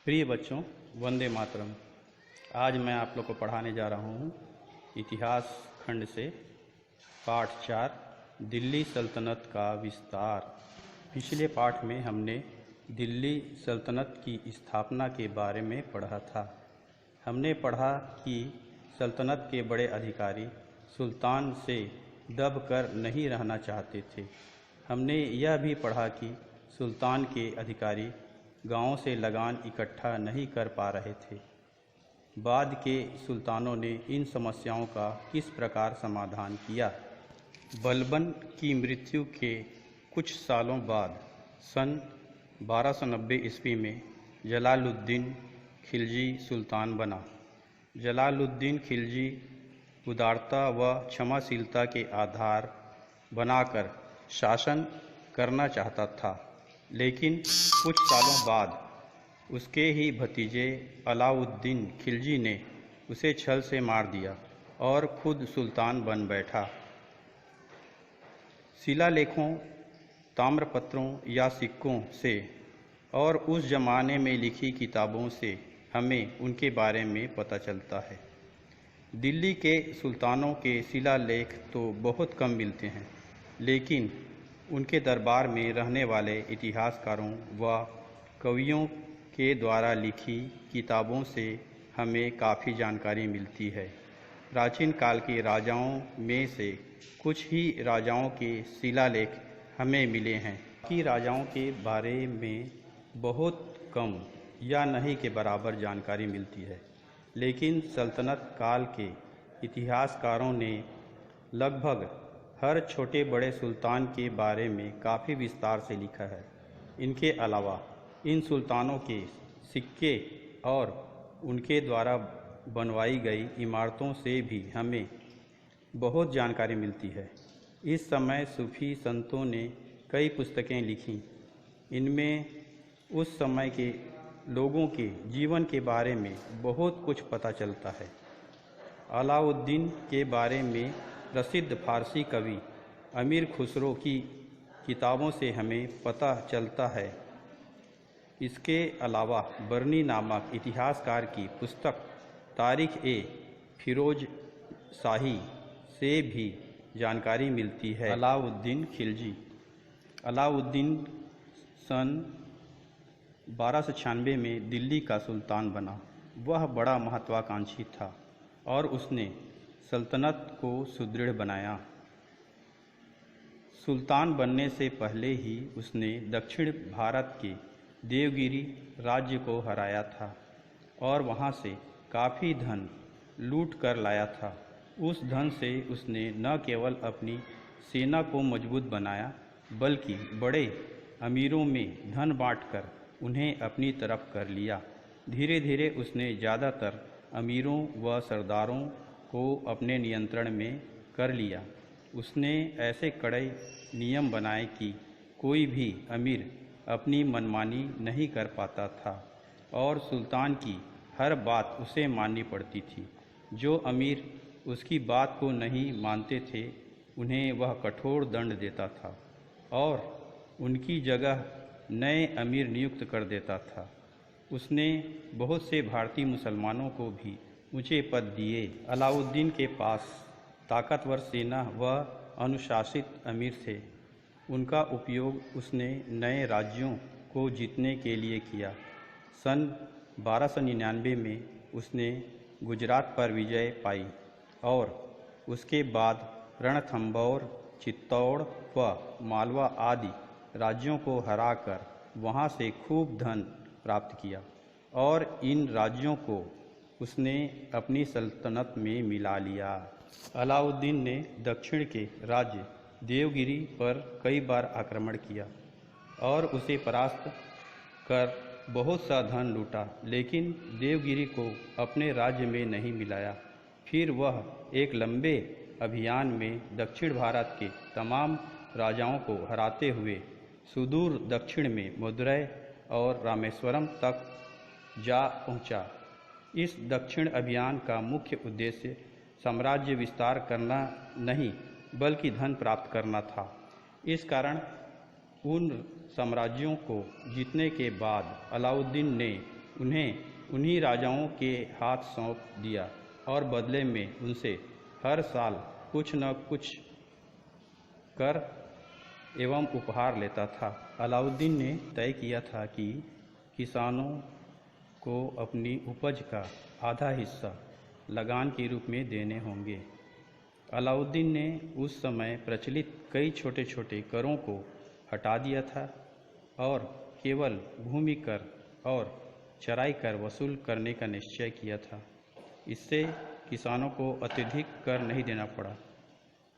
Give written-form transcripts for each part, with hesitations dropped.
प्रिय बच्चों, वंदे मातरम। आज मैं आप लोग को पढ़ाने जा रहा हूँ इतिहास खंड से पाठ 4 दिल्ली सल्तनत का विस्तार। पिछले पाठ में हमने दिल्ली सल्तनत की स्थापना के बारे में पढ़ा था। हमने पढ़ा कि सल्तनत के बड़े अधिकारी सुल्तान से दब कर नहीं रहना चाहते थे। हमने यह भी पढ़ा कि सुल्तान के अधिकारी गांवों से लगान इकट्ठा नहीं कर पा रहे थे। बाद के सुल्तानों ने इन समस्याओं का किस प्रकार समाधान किया। बलबन की मृत्यु के कुछ सालों बाद सन 1290 ईस्वी में जलालुद्दीन खिलजी सुल्तान बना। जलालुद्दीन खिलजी उदारता व क्षमाशीलता के आधार बनाकर शासन करना चाहता था, लेकिन कुछ सालों बाद उसके ही भतीजे अलाउद्दीन खिलजी ने उसे छल से मार दिया और खुद सुल्तान बन बैठा। शिलालेखों, ताम्रपत्रों या सिक्कों से और उस जमाने में लिखी किताबों से हमें उनके बारे में पता चलता है। दिल्ली के सुल्तानों के शिलालेख तो बहुत कम मिलते हैं, लेकिन उनके दरबार में रहने वाले इतिहासकारों व कवियों के द्वारा लिखी किताबों से हमें काफ़ी जानकारी मिलती है। प्राचीन काल के राजाओं में से कुछ ही राजाओं के शिलालेख हमें मिले हैं कि राजाओं के बारे में बहुत कम या नहीं के बराबर जानकारी मिलती है, लेकिन सल्तनत काल के इतिहासकारों ने लगभग हर छोटे बड़े सुल्तान के बारे में काफ़ी विस्तार से लिखा है। इनके अलावा इन सुल्तानों के सिक्के और उनके द्वारा बनवाई गई इमारतों से भी हमें बहुत जानकारी मिलती है। इस समय सूफी संतों ने कई पुस्तकें लिखीं। इनमें उस समय के लोगों के जीवन के बारे में बहुत कुछ पता चलता है। अलाउद्दीन के बारे में प्रसिद्ध फारसी कवि अमीर खुसरो की किताबों से हमें पता चलता है। इसके अलावा बर्नी नामक इतिहासकार की पुस्तक तारीख़-ए-फिरोज शाही से भी जानकारी मिलती है। अलाउद्दीन खिलजी। अलाउद्दीन सन 1296 में दिल्ली का सुल्तान बना। वह बड़ा महत्वाकांक्षी था और उसने सल्तनत को सुदृढ़ बनाया। सुल्तान बनने से पहले ही उसने दक्षिण भारत के देवगिरी राज्य को हराया था और वहाँ से काफ़ी धन लूट कर लाया था। उस धन से उसने न केवल अपनी सेना को मजबूत बनाया, बल्कि बड़े अमीरों में धन बांटकर उन्हें अपनी तरफ कर लिया। धीरे धीरे उसने ज़्यादातर अमीरों व सरदारों को अपने नियंत्रण में कर लिया। उसने ऐसे कड़े नियम बनाए कि कोई भी अमीर अपनी मनमानी नहीं कर पाता था और सुल्तान की हर बात उसे माननी पड़ती थी। जो अमीर उसकी बात को नहीं मानते थे, उन्हें वह कठोर दंड देता था और उनकी जगह नए अमीर नियुक्त कर देता था। उसने बहुत से भारतीय मुसलमानों को भी ऊंचे पद दिए। अलाउद्दीन के पास ताकतवर सेना व अनुशासित अमीर थे। उनका उपयोग उसने नए राज्यों को जीतने के लिए किया। सन 1299 में उसने गुजरात पर विजय पाई और उसके बाद रणथंभौर, चित्तौड़ व मालवा आदि राज्यों को हराकर वहाँ से खूब धन प्राप्त किया और इन राज्यों को उसने अपनी सल्तनत में मिला लिया। अलाउद्दीन ने दक्षिण के राज्य देवगिरी पर कई बार आक्रमण किया और उसे परास्त कर बहुत सा धन लूटा, लेकिन देवगिरी को अपने राज्य में नहीं मिलाया। फिर वह एक लंबे अभियान में दक्षिण भारत के तमाम राजाओं को हराते हुए सुदूर दक्षिण में मदुरै और रामेश्वरम तक जा पहुंचा। इस दक्षिण अभियान का मुख्य उद्देश्य साम्राज्य विस्तार करना नहीं, बल्कि धन प्राप्त करना था। इस कारण उन साम्राज्यों को जीतने के बाद अलाउद्दीन ने उन्हें उन्हीं राजाओं के हाथ सौंप दिया और बदले में उनसे हर साल कुछ न कुछ कर एवं उपहार लेता था। अलाउद्दीन ने तय किया था कि किसानों को अपनी उपज का आधा हिस्सा लगान के रूप में देने होंगे। अलाउद्दीन ने उस समय प्रचलित कई छोटे छोटे करों को हटा दिया था और केवल भूमि कर और चराई कर वसूल करने का निश्चय किया था। इससे किसानों को अत्यधिक कर नहीं देना पड़ा।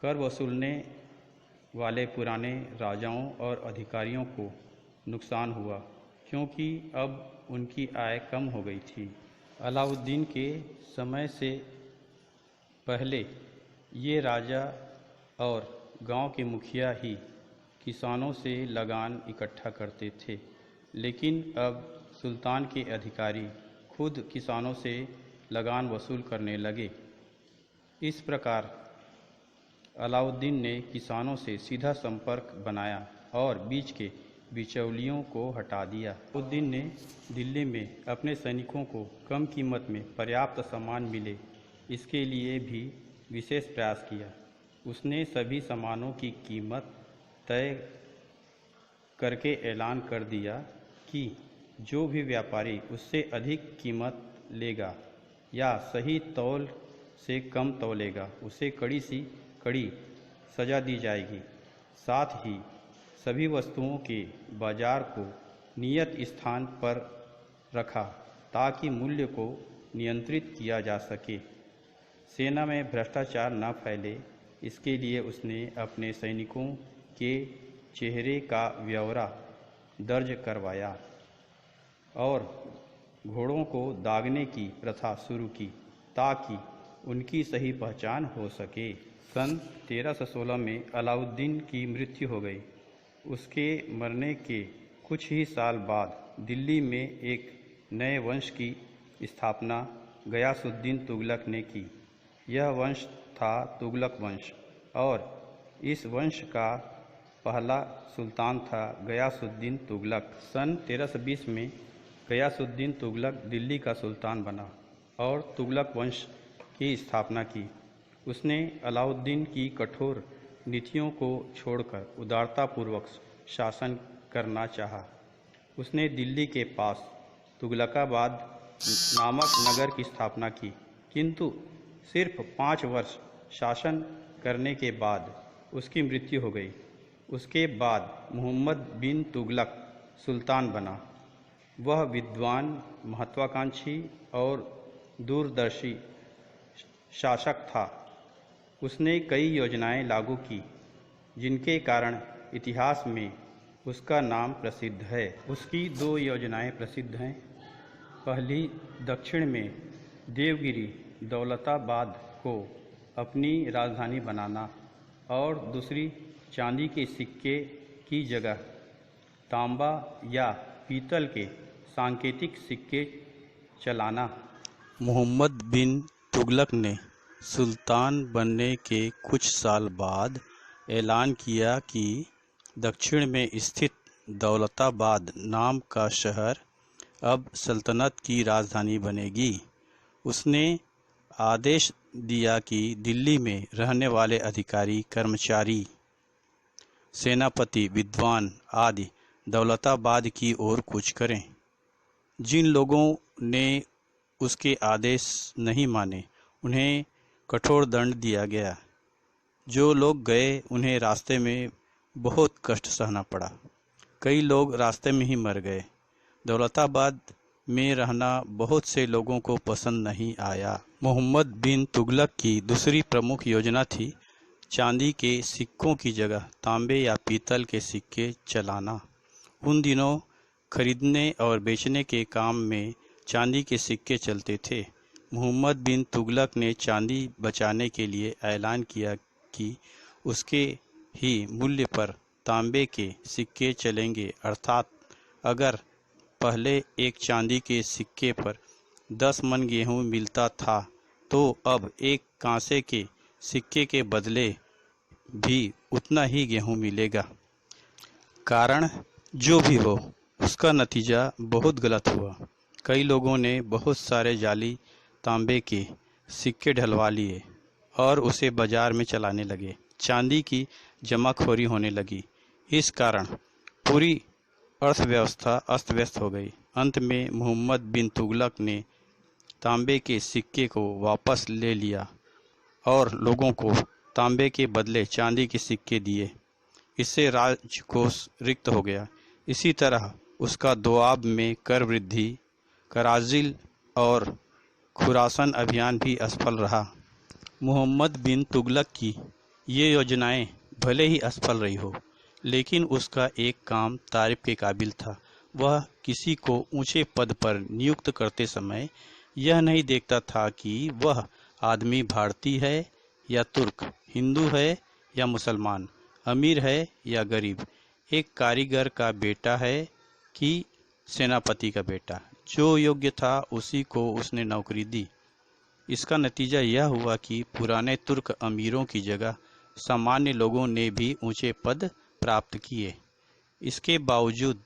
कर वसूलने वाले पुराने राजाओं और अधिकारियों को नुकसान हुआ, क्योंकि अब उनकी आय कम हो गई थी। अलाउद्दीन के समय से पहले ये राजा और गांव के मुखिया ही किसानों से लगान इकट्ठा करते थे, लेकिन अब सुल्तान के अधिकारी खुद किसानों से लगान वसूल करने लगे। इस प्रकार अलाउद्दीन ने किसानों से सीधा संपर्क बनाया और बीच के बिचौलियों को हटा दिया। अलाउद्दीन ने दिल्ली में अपने सैनिकों को कम कीमत में पर्याप्त सामान मिले, इसके लिए भी विशेष प्रयास किया। उसने सभी सामानों की कीमत तय करके ऐलान कर दिया कि जो भी व्यापारी उससे अधिक कीमत लेगा या सही तौल से कम तौलेगा, उसे कड़ी से कड़ी सजा दी जाएगी। साथ ही सभी वस्तुओं के बाजार को नियत स्थान पर रखा ताकि मूल्य को नियंत्रित किया जा सके। सेना में भ्रष्टाचार न फैले, इसके लिए उसने अपने सैनिकों के चेहरे का ब्यौरा दर्ज करवाया और घोड़ों को दागने की प्रथा शुरू की ताकि उनकी सही पहचान हो सके। सन 1316 में अलाउद्दीन की मृत्यु हो गई। उसके मरने के कुछ ही साल बाद दिल्ली में एक नए वंश की स्थापना गयासुद्दीन तुगलक ने की। यह वंश था तुगलक वंश और इस वंश का पहला सुल्तान था गयासुद्दीन तुगलक। सन 1320 में गयासुद्दीन तुगलक दिल्ली का सुल्तान बना और तुगलक वंश की स्थापना की। उसने अलाउद्दीन की कठोर नीतियों को छोड़कर उदारतापूर्वक शासन करना चाहा। उसने दिल्ली के पास तुगलकाबाद नामक नगर की स्थापना की, किंतु सिर्फ 5 वर्ष शासन करने के बाद उसकी मृत्यु हो गई। उसके बाद मोहम्मद बिन तुगलक सुल्तान बना। वह विद्वान, महत्वाकांक्षी और दूरदर्शी शासक था। उसने कई योजनाएं लागू की, जिनके कारण इतिहास में उसका नाम प्रसिद्ध है। उसकी 2 योजनाएं प्रसिद्ध हैं। पहली, दक्षिण में देवगिरी दौलताबाद को अपनी राजधानी बनाना और दूसरी, चांदी के सिक्के की जगह तांबा या पीतल के सांकेतिक सिक्के चलाना। मोहम्मद बिन तुगलक ने सुल्तान बनने के कुछ साल बाद ऐलान किया कि दक्षिण में स्थित दौलताबाद नाम का शहर अब सल्तनत की राजधानी बनेगी। उसने आदेश दिया कि दिल्ली में रहने वाले अधिकारी, कर्मचारी, सेनापति, विद्वान आदि दौलताबाद की ओर कूच करें। जिन लोगों ने उसके आदेश नहीं माने, उन्हें कठोर दंड दिया गया। जो लोग गए, उन्हें रास्ते में बहुत कष्ट सहना पड़ा। कई लोग रास्ते में ही मर गए। दौलताबाद में रहना बहुत से लोगों को पसंद नहीं आया। मोहम्मद बिन तुगलक की दूसरी प्रमुख योजना थी चांदी के सिक्कों की जगह तांबे या पीतल के सिक्के चलाना। उन दिनों खरीदने और बेचने के काम में चांदी के सिक्के चलते थे। मोहम्मद बिन तुगलक ने चांदी बचाने के लिए ऐलान किया कि उसके ही मूल्य पर तांबे के सिक्के चलेंगे, अर्थात अगर पहले एक चांदी के सिक्के पर 10 मन गेहूं मिलता था, तो अब एक कांसे के सिक्के के बदले भी उतना ही गेहूं मिलेगा। कारण जो भी हो, उसका नतीजा बहुत गलत हुआ। कई लोगों ने बहुत सारे जाली तांबे के सिक्के ढलवा लिए और उसे बाजार में चलाने लगे। चांदी की जमाखोरी होने लगी। इस कारण पूरी अर्थव्यवस्था अस्त व्यस्त हो गई। अंत में मोहम्मद बिन तुगलक ने तांबे के सिक्के को वापस ले लिया और लोगों को तांबे के बदले चांदी के सिक्के दिए। इससे राजकोष रिक्त हो गया। इसी तरह उसका दोआब में कर वृद्धि, कराजिल और खुरासन अभियान भी असफल रहा। मोहम्मद बिन तुगलक की ये योजनाएं भले ही असफल रही हो, लेकिन उसका एक काम तारीफ के काबिल था। वह किसी को ऊंचे पद पर नियुक्त करते समय यह नहीं देखता था कि वह आदमी भारतीय है या तुर्क, हिंदू है या मुसलमान, अमीर है या गरीब, एक कारीगर का बेटा है कि सेनापति का बेटा। जो योग्य था उसी को उसने नौकरी दी। इसका नतीजा यह हुआ कि पुराने तुर्क अमीरों की जगह सामान्य लोगों ने भी ऊंचे पद प्राप्त किए। इसके बावजूद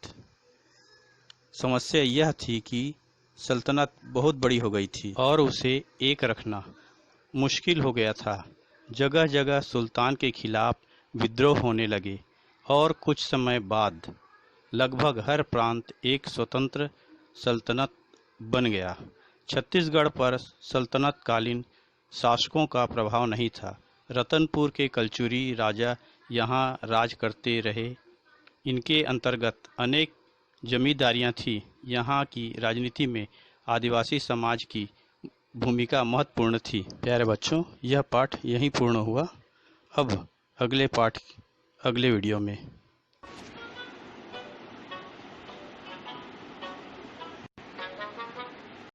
समस्या यह थी कि सल्तनत बहुत बड़ी हो गई थी और उसे एक रखना मुश्किल हो गया था। जगह जगह सुल्तान के खिलाफ विद्रोह होने लगे और कुछ समय बाद लगभग हर प्रांत एक स्वतंत्र सल्तनत बन गया। छत्तीसगढ़ पर सल्तनतकालीन शासकों का प्रभाव नहीं था। रतनपुर के कलचुरी राजा यहाँ राज करते रहे। इनके अंतर्गत अनेक जमींदारियाँ थीं। यहाँ की राजनीति में आदिवासी समाज की भूमिका महत्वपूर्ण थी। प्यारे बच्चों, यह पाठ यहीं पूर्ण हुआ। अब अगले वीडियो में